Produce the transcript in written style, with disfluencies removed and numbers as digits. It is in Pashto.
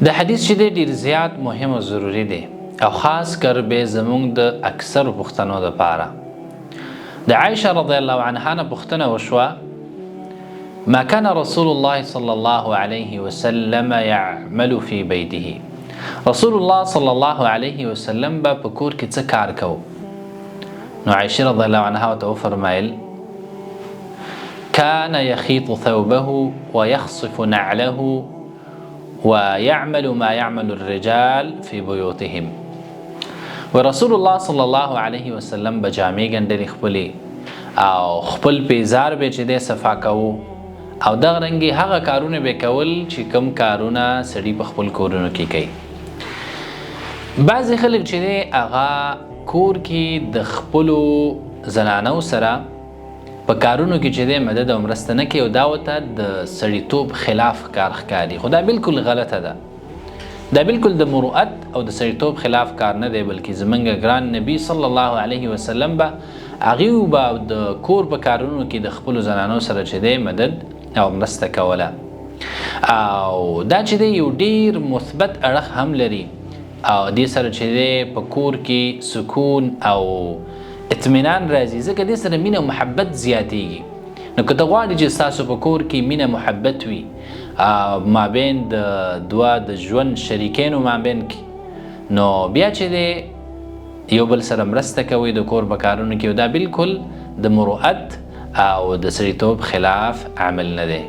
د حدیث چې دی ډیر زیات مهم او ضروری دی او خاص کر به زمونږ د اکثر پښتنو دپاره. د عائشه رضی الله عنها نه پوښتنه وشوه: ما كان رسول الله صلى الله عليه وسلم يعمل في بيته. رسول الله صلى الله عليه وسلم به په کور کې څه کار کو؟ نو عائشه رضی الله عنها ورته وفرمایل: كان يخيط ثوبه ويخصف نعله ويعمل ما يعمل الرجال في بيوتهم. ورسول الله صلى الله عليه وسلم بجامې ګنډلې خپلې او خپل پیزار به چې دی صفا کوو او دغه رنګې هغه کارونه به کول چې کوم کارونه سړي په خپل کورونو کې کوي. بعضې خلک چې دی هغه کور کې د خپلو زنانو سره په کارونو کې چې دی مدد او مرسته نه کوي او دا ورته د سړیتوب خلاف کار ښکاري، خو دا بالکل غلطه ده. دا بالکل د مروءت او د سړیتوب خلاف کار نه دی، بلکې زمونږ ګران نبي صلی الله علیه وسلم به هغوی به د کور په کارونو کې د خپلو زنانو سره چې دی مدد او مرسته کوله. او دا چې دی یو ډیر مثبت اړخ هم لري او دې سره چې دی په کور کې سکون او اطمینان راځي، ځکه دې سره مینه او محبت زیاتیږي. نو که ته غواړې چې ستاسو په کور کې مینه محبت وي مابین د دوه د ژوند شریکینو مابین کې، نو بیا چې دی یو بل سره مرسته کوئ د کور په کارونو کې، دا بالکل د مروءت او د سړیتوب خلاف عمل نه دی.